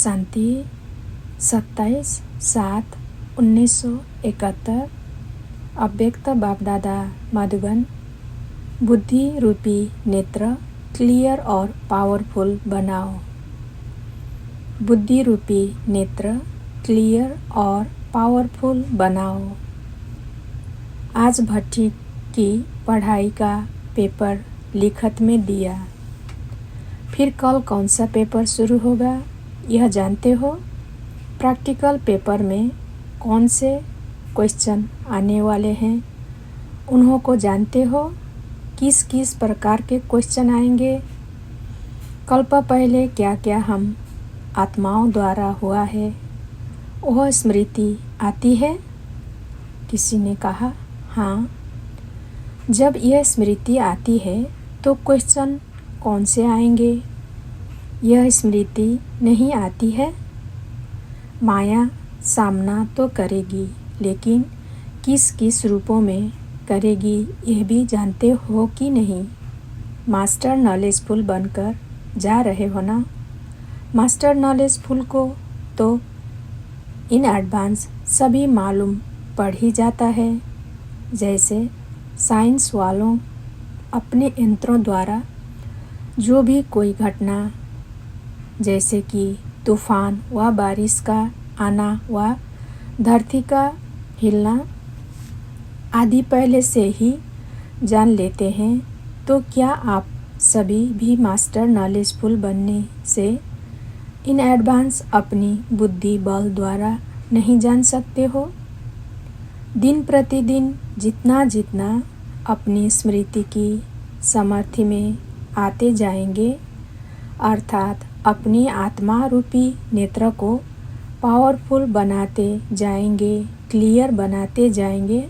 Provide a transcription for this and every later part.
शांति 27/7/1971 अव्यक्त बाप-दादा मधुबन। बुद्धि रूपी नेत्र क्लियर और पावरफुल बनाओ। बुद्धि रूपी नेत्र क्लियर और पावरफुल बनाओ। आज भट्टी की पढ़ाई का पेपर लिखत में दिया। फिर कल कौन सा पेपर शुरू होगा यह जानते हो? प्रैक्टिकल पेपर में कौन से क्वेश्चन आने वाले हैं उन्हों को जानते हो? किस किस प्रकार के क्वेश्चन आएंगे? कल्प पहले क्या क्या हम आत्माओं द्वारा हुआ है वह स्मृति आती है? किसी ने कहा हाँ। जब यह स्मृति आती है तो क्वेश्चन कौन से आएंगे? यह स्मृति नहीं आती है। माया सामना तो करेगी लेकिन किस किस रूपों में करेगी यह भी जानते हो कि नहीं? मास्टर नॉलेजफुल बनकर जा रहे हो ना? मास्टर नॉलेजफुल को तो इन एडवांस सभी मालूम पड़ ही जाता है। जैसे साइंस वालों अपने यंत्रों द्वारा जो भी कोई घटना जैसे कि तूफान व बारिश का आना व धरती का हिलना आदि पहले से ही जान लेते हैं। तो क्या आप सभी भी मास्टर नॉलेजफुल बनने से इन एडवांस अपनी बुद्धि बल द्वारा नहीं जान सकते हो? दिन प्रतिदिन जितना जितना अपनी स्मृति की समर्थि में आते जाएंगे अर्थात अपनी आत्मा रूपी नेत्र को पावरफुल बनाते जाएंगे, क्लियर बनाते जाएंगे,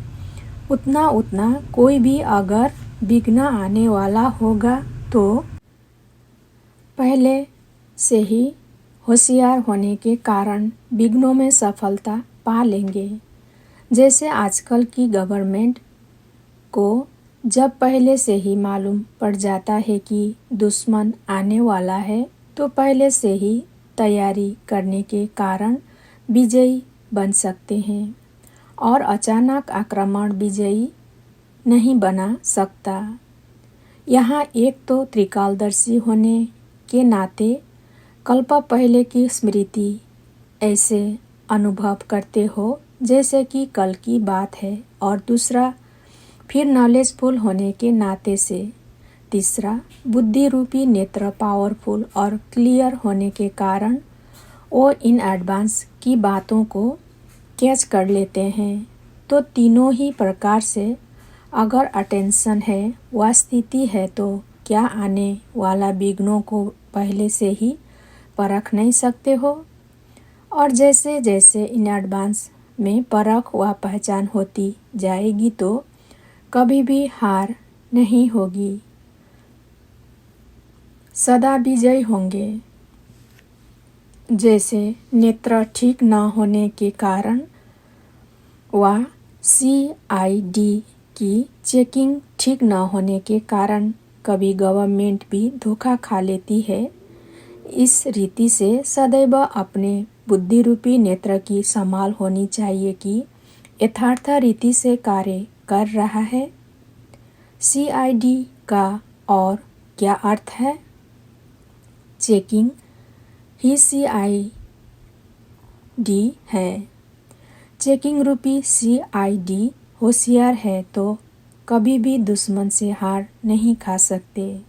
उतना उतना कोई भी अगर विघ्न आने वाला होगा तो पहले से ही होशियार होने के कारण विघ्नों में सफलता पा लेंगे। जैसे आजकल की गवर्नमेंट को जब पहले से ही मालूम पड़ जाता है कि दुश्मन आने वाला है तो पहले से ही तैयारी करने के कारण विजयी बन सकते हैं और अचानक आक्रमण विजयी नहीं बना सकता। यहाँ एक तो त्रिकालदर्शी होने के नाते कल्प पहले की स्मृति ऐसे अनुभव करते हो जैसे कि कल की बात है और दूसरा फिर नॉलेजफुल होने के नाते से तीसरा बुद्धि रूपी नेत्र पावरफुल और क्लियर होने के कारण वो इन एडवांस की बातों को कैच कर लेते हैं। तो तीनों ही प्रकार से अगर अटेंशन है व स्थिति है तो क्या आने वाला विघ्नों को पहले से ही परख नहीं सकते हो? और जैसे जैसे इन एडवांस में परख व पहचान होती जाएगी तो कभी भी हार नहीं होगी, सदा विजयी होंगे। जैसे नेत्र ठीक न होने के कारण व CID की चेकिंग ठीक न होने के कारण कभी गवर्नमेंट भी धोखा खा लेती है। इस रीति से सदैव अपने बुद्धि रूपी नेत्र की संभाल होनी चाहिए कि यथार्थ रीति से कार्य कर रहा है। CID का और क्या अर्थ है? चेकिंग ही CID है। चेकिंग रूपी CID होशियार है तो कभी भी दुश्मन से हार नहीं खा सकते।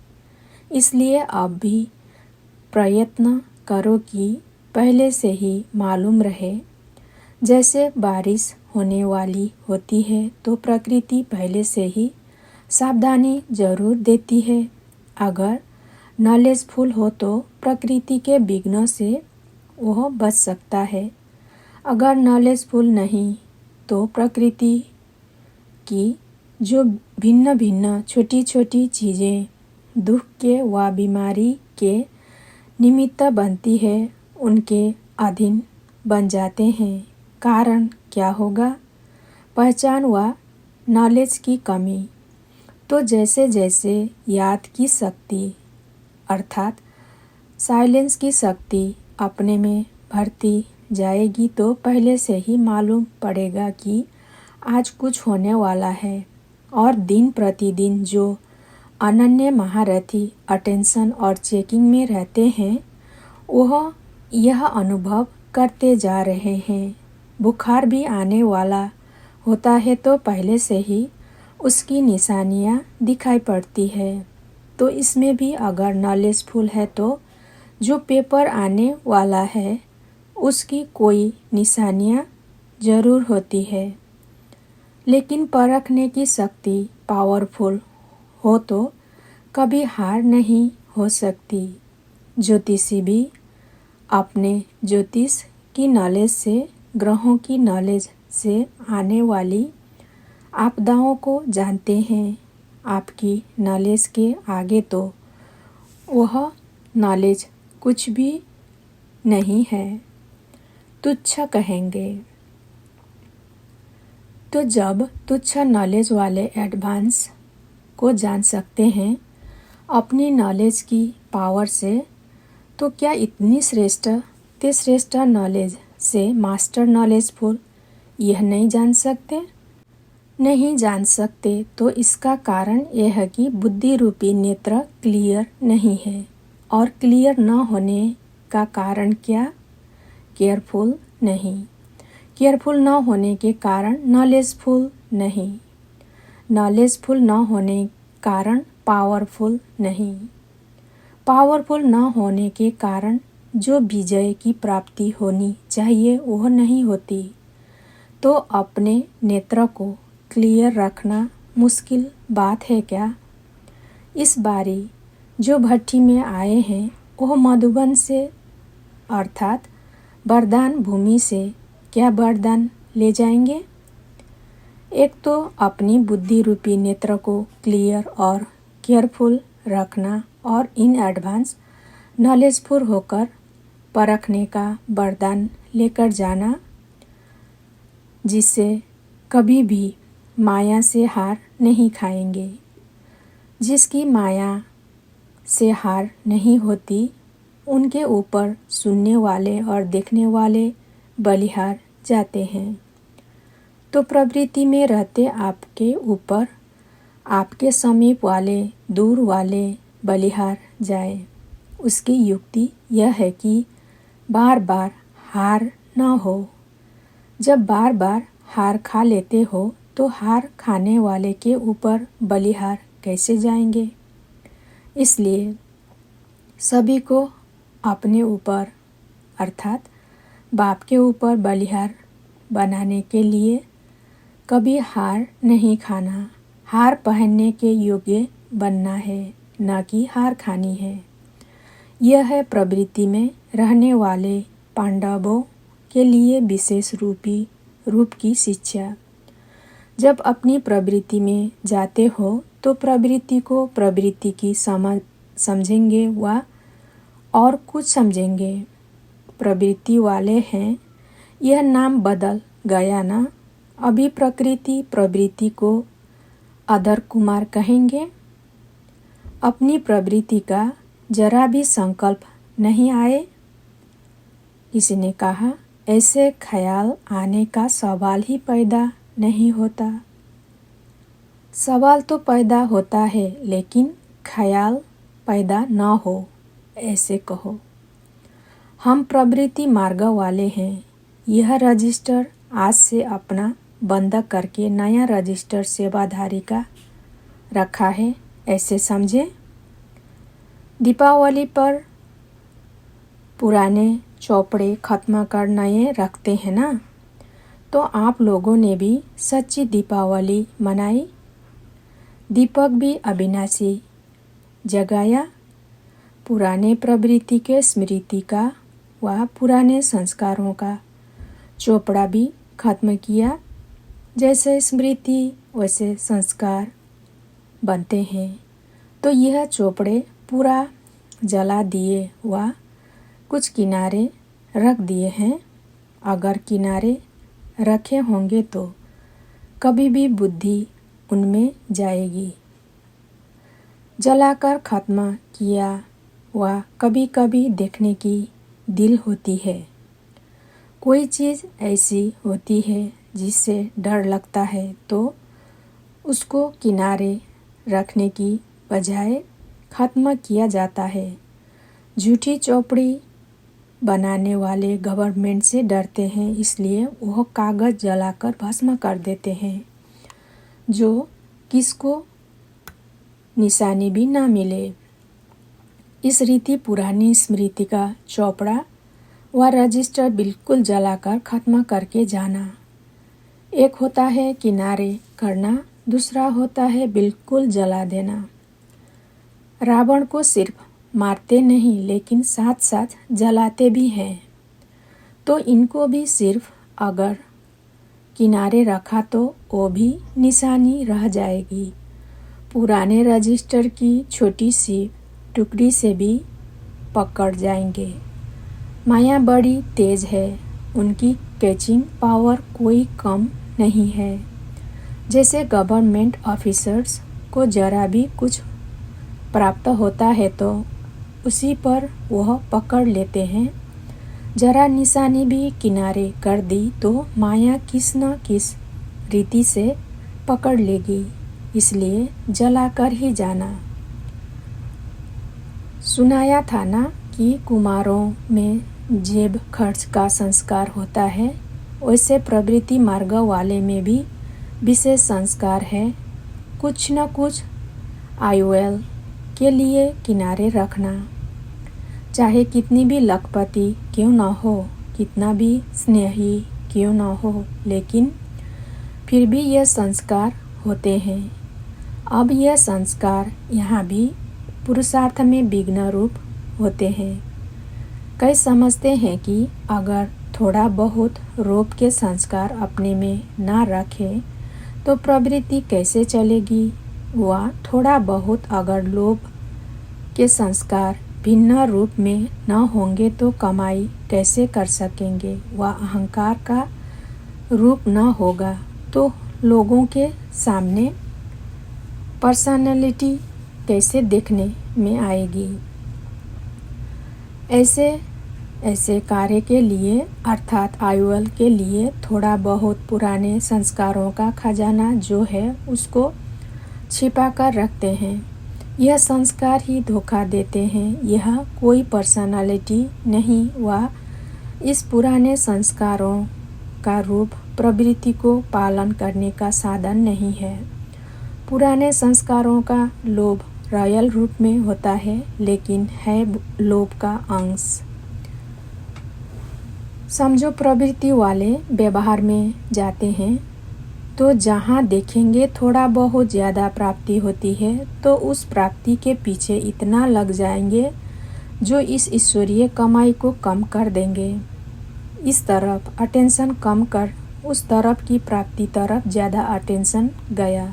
इसलिए अब भी प्रयत्न करो कि पहले से ही मालूम रहे। जैसे बारिश होने वाली होती है तो प्रकृति पहले से ही सावधानी जरूर देती है। अगर नॉलेजफुल हो तो प्रकृति के विघ्नों से वह बच सकता है। अगर नॉलेजफुल नहीं तो प्रकृति की जो भिन्न भिन्न छोटी छोटी चीज़ें दुख के व बीमारी के निमित्त बनती है उनके अधीन बन जाते हैं। कारण क्या होगा? पहचान व नॉलेज की कमी। तो जैसे जैसे याद की शक्ति अर्थात साइलेंस की शक्ति अपने में भरती जाएगी तो पहले से ही मालूम पड़ेगा कि आज कुछ होने वाला है। और दिन प्रतिदिन जो अनन्य महारथी अटेंशन और चेकिंग में रहते हैं वह यह अनुभव करते जा रहे हैं। बुखार भी आने वाला होता है तो पहले से ही उसकी निशानियाँ दिखाई पड़ती है। तो इसमें भी अगर नॉलेजफुल है तो जो पेपर आने वाला है उसकी कोई निशानियाँ जरूर होती है। लेकिन परखने की शक्ति पावरफुल हो तो कभी हार नहीं हो सकती। ज्योतिषी भी अपने ज्योतिष की नॉलेज से, ग्रहों की नॉलेज से आने वाली आपदाओं को जानते हैं। आपकी नॉलेज के आगे तो वह नॉलेज कुछ भी नहीं है, तुच्छ कहेंगे। तो जब तुच्छ नॉलेज वाले एडवांस को जान सकते हैं अपनी नॉलेज की पावर से, तो क्या इतनी श्रेष्ठ नॉलेज से मास्टर नॉलेजफुल यह नहीं जान सकते? नहीं जान सकते तो इसका कारण यह है कि बुद्धि रूपी नेत्र क्लियर नहीं है। और क्लियर न होने का कारण क्या? केयरफुल नहीं। केयरफुल न होने के कारण नॉलेजफुल नहीं। नॉलेजफुल न होने कारण पावरफुल नहीं। पावरफुल न होने के कारण जो विजय की प्राप्ति होनी चाहिए वह नहीं होती। तो अपने नेत्र को क्लियर रखना मुश्किल बात है क्या? इस बारी जो भट्टी में आए हैं वह मधुबन से अर्थात वरदान भूमि से क्या वरदान ले जाएंगे? एक तो अपनी बुद्धि रूपी नेत्र को क्लियर और केयरफुल रखना और इन एडवांस नॉलेजफुल होकर परखने का वरदान लेकर जाना, जिससे कभी भी माया से हार नहीं खाएंगे। जिसकी माया से हार नहीं होती उनके ऊपर सुनने वाले और देखने वाले बलिहार जाते हैं। तो प्रवृत्ति में रहते आपके ऊपर आपके समीप वाले दूर वाले बलिहार जाए। उसकी युक्ति यह है कि बार बार हार न हो। जब बार बार हार खा लेते हो तो हार खाने वाले के ऊपर बलिहार कैसे जाएंगे? इसलिए सभी को अपने ऊपर अर्थात बाप के ऊपर बलिहार बनाने के लिए कभी हार नहीं खाना। हार पहनने के योग्य बनना है, न कि हार खानी है। यह है प्रवृत्ति में रहने वाले पांडवों के लिए विशेष रूप की शिक्षा। जब अपनी प्रवृत्ति में जाते हो तो प्रवृत्ति को प्रवृत्ति की समझेंगे व और कुछ समझेंगे। प्रवृत्ति वाले हैं, यह नाम बदल गया ना। अभी प्रवृत्ति को अधर कुमार कहेंगे। अपनी प्रवृत्ति का जरा भी संकल्प नहीं आए। किसी ने कहा ऐसे ख्याल आने का सवाल ही पैदा नहीं होता। सवाल तो पैदा होता है लेकिन ख्याल पैदा न हो, ऐसे कहो। हम प्रवृत्ति मार्ग वाले हैं। यह रजिस्टर आज से अपना बंद करके नया रजिस्टर सेवाधारी का रखा है, ऐसे समझे। दीपावली पर पुराने चौपड़े खत्म कर नए रखते हैं ना। तो आप लोगों ने भी सच्ची दीपावली मनाई। दीपक भी अविनाशी जगाया। पुराने प्रवृत्ति के स्मृति का व पुराने संस्कारों का चोपड़ा भी खत्म किया। जैसे स्मृति वैसे संस्कार बनते हैं। तो यह चोपड़े पूरा जला दिए व कुछ किनारे रख दिए हैं। अगर किनारे रखे होंगे तो कभी भी बुद्धि उनमें जाएगी। जलाकर खत्म किया व कभी कभी देखने की दिल होती है। कोई चीज़ ऐसी होती है जिससे डर लगता है तो उसको किनारे रखने की बजाय ख़त्म किया जाता है। झूठी चौपड़ी बनाने वाले गवर्नमेंट से डरते हैं, इसलिए वह कागज़ जलाकर भस्म कर देते हैं जो किसको निशानी भी ना मिले। इस रीति पुरानी स्मृति का चौपड़ा व रजिस्टर बिल्कुल जलाकर ख़त्म करके जाना। एक होता है किनारे करना, दूसरा होता है बिल्कुल जला देना। रावण को सिर्फ मारते नहीं लेकिन साथ साथ जलाते भी हैं, तो इनको भी सिर्फ अगर किनारे रखा तो वो भी निशानी रह जाएगी। पुराने रजिस्टर की छोटी सी टुकड़ी से भी पकड़ जाएंगे। माया बड़ी तेज है, उनकी कैचिंग पावर कोई कम नहीं है। जैसे गवर्नमेंट ऑफिसर्स को जरा भी कुछ प्राप्त होता है तो उसी पर वह पकड़ लेते हैं। जरा निशानी भी किनारे कर दी तो माया किस न किस रीति से पकड़ लेगी, इसलिए जलाकर ही जाना। सुनाया था ना कि कुमारों में जेब खर्च का संस्कार होता है, वैसे प्रवृत्ति मार्ग वाले में भी विशेष संस्कार है। कुछ न कुछ आयुएल के लिए किनारे रखना। चाहे कितनी भी लखपति क्यों न हो, कितना भी स्नेही क्यों न हो, लेकिन फिर भी यह संस्कार होते हैं। अब यह संस्कार यहाँ भी पुरुषार्थ में विघ्न रूप होते हैं। कई समझते हैं कि अगर थोड़ा बहुत रूप के संस्कार अपने में ना रखें तो प्रवृत्ति कैसे चलेगी, व थोड़ा बहुत अगर लोभ के संस्कार भिन्न रूप में न होंगे तो कमाई कैसे कर सकेंगे, व अहंकार का रूप न होगा तो लोगों के सामने पर्सनालिटी कैसे देखने में आएगी। ऐसे कार्य के लिए अर्थात आयुअल के लिए थोड़ा बहुत पुराने संस्कारों का खजाना जो है उसको छिपा कर रखते हैं। यह संस्कार ही धोखा देते हैं। यह कोई पर्सनालिटी नहीं व इस पुराने संस्कारों का रूप प्रवृत्ति को पालन करने का साधन नहीं है। पुराने संस्कारों का लोभ रॉयल रूप में होता है, लेकिन है लोभ का अंश। समझो प्रवृत्ति वाले व्यवहार में जाते हैं तो जहाँ देखेंगे थोड़ा बहुत ज़्यादा प्राप्ति होती है तो उस प्राप्ति के पीछे इतना लग जाएंगे जो इस ईश्वरीय कमाई को कम कर देंगे। इस तरफ अटेंशन कम कर उस तरफ की प्राप्ति तरफ ज़्यादा अटेंशन गया,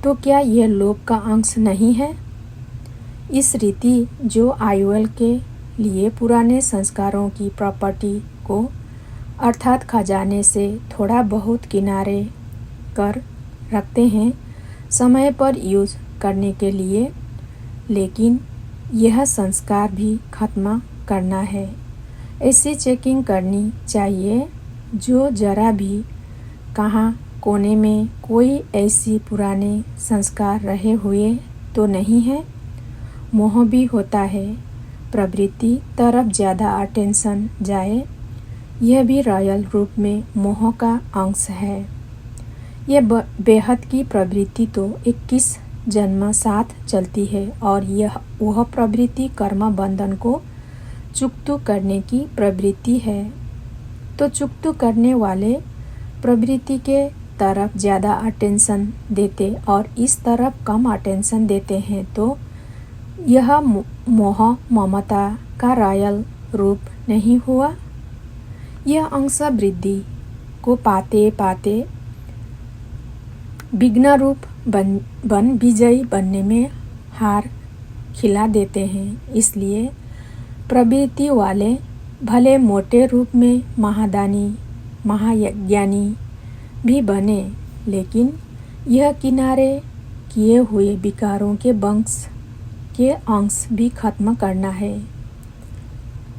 तो क्या यह लोभ का अंश नहीं है? इस रीति जो आयुएल के लिए पुराने संस्कारों की प्रॉपर्टी को अर्थात खजाने से थोड़ा बहुत किनारे कर रखते हैं समय पर यूज करने के लिए, लेकिन यह संस्कार भी खत्म करना है। ऐसी चेकिंग करनी चाहिए जो जरा भी कहाँ कोने में कोई ऐसी पुराने संस्कार रहे हुए तो नहीं है। मोह भी होता है, प्रवृत्ति तरफ ज़्यादा अटेंशन जाए, यह भी रॉयल रूप में मोह का अंश है। यह बेहद की प्रवृत्ति तो 21 जन्म साथ चलती है और वह प्रवृत्ति कर्म बंधन को चुकतू करने की प्रवृत्ति है। तो चुकतू करने वाले प्रवृत्ति के तरफ ज़्यादा अटेंशन देते और इस तरफ कम अटेंशन देते हैं, तो यह मोह ममता का रॉयल रूप नहीं हुआ। यह अंश वृद्धि को पाते पाते विघ्न रूप बन विजयी बनने में हार खिला देते हैं। इसलिए प्रवृत्ति वाले भले मोटे रूप में महादानी महाज्ञानी भी बने, लेकिन यह किनारे किए हुए विकारों के वंश के अंश भी खत्म करना है।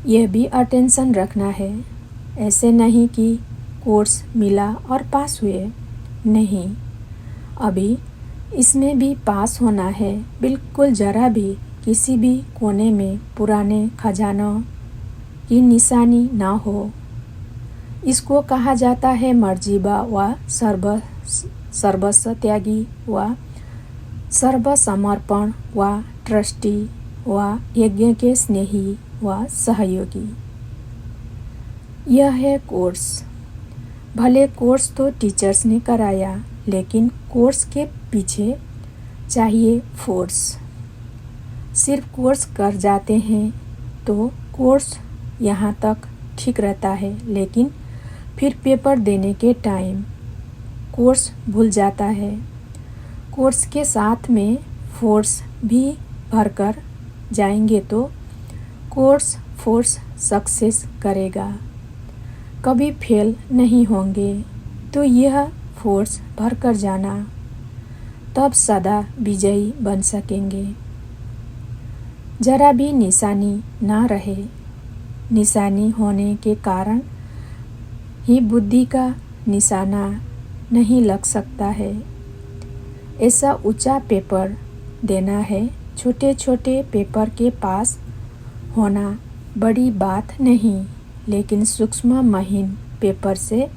यह भी अटेंशन रखना है। ऐसे नहीं कि कोर्स मिला और पास हुए, नहीं, अभी इसमें भी पास होना है। बिल्कुल ज़रा भी किसी भी कोने में पुराने खजानों की निशानी ना हो। इसको कहा जाता है मर्जीबा व सर्वस्व त्यागी व सर्वसमर्पण व ट्रस्टी व यज्ञ के स्नेही व सहयोगी। यह है कोर्स। भले कोर्स तो टीचर्स ने कराया, लेकिन कोर्स के पीछे चाहिए फोर्स। सिर्फ कोर्स कर जाते हैं तो कोर्स यहाँ तक ठीक रहता है, लेकिन फिर पेपर देने के टाइम कोर्स भूल जाता है। कोर्स के साथ में फोर्स भी भरकर जाएंगे तो कोर्स फोर्स सक्सेस करेगा, कभी फेल नहीं होंगे। तो यह फोर्स भरकर जाना, तब सदा विजयी बन सकेंगे। जरा भी निशानी ना रहे। निशानी होने के कारण ही बुद्धि का निशाना नहीं लग सकता है। ऐसा ऊंचा पेपर देना है, छोटे छोटे पेपर के पास होना बड़ी बात नहीं, लेकिन सूक्ष्म महीन पेपर से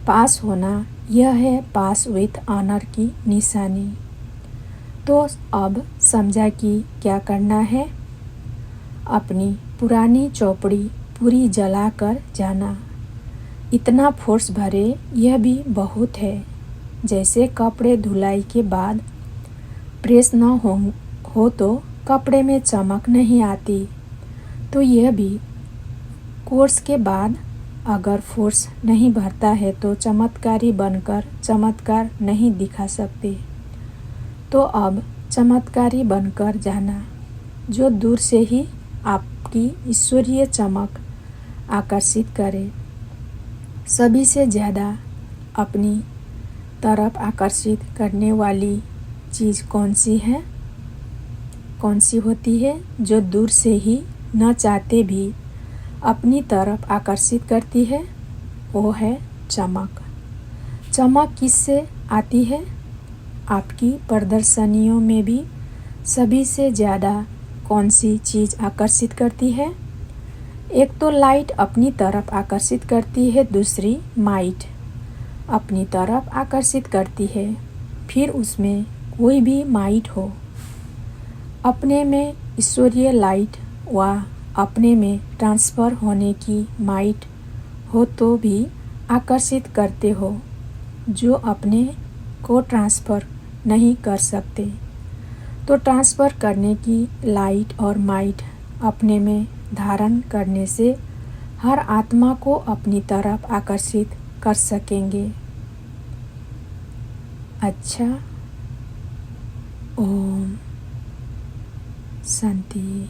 पास होना, यह है पास विथ ऑनर की निशानी। तो अब समझा कि क्या करना है। अपनी पुरानी चौपड़ी पूरी जलाकर जाना। इतना फोर्स भरे, यह भी बहुत है। जैसे कपड़े धुलाई के बाद प्रेस न हो तो कपड़े में चमक नहीं आती, तो यह भी कोर्स के बाद अगर फोर्स नहीं भरता है तो चमत्कारी बनकर चमत्कार नहीं दिखा सकते। तो अब चमत्कारी बनकर जाना, जो दूर से ही आपकी ईश्वरीय चमक आकर्षित करे। सभी से ज़्यादा अपनी तरफ आकर्षित करने वाली चीज़ कौन सी है? कौन सी होती है? जो दूर से ही न चाहते भी अपनी तरफ आकर्षित करती है, वो है चमक। चमक किससे आती है? आपकी प्रदर्शनियों में भी सभी से ज़्यादा कौन सी चीज़ आकर्षित करती है? एक तो लाइट अपनी तरफ आकर्षित करती है, दूसरी माइट अपनी तरफ आकर्षित करती है। फिर उसमें कोई भी माइट हो, अपने में ईश्वरीय लाइट व अपने में ट्रांसफ़र होने की माइट हो तो भी आकर्षित करते हो, जो अपने को ट्रांसफ़र नहीं कर सकते। तो ट्रांसफ़र करने की लाइट और माइट अपने में धारण करने से हर आत्मा को अपनी तरफ आकर्षित कर सकेंगे। अच्छा, ओम शांति।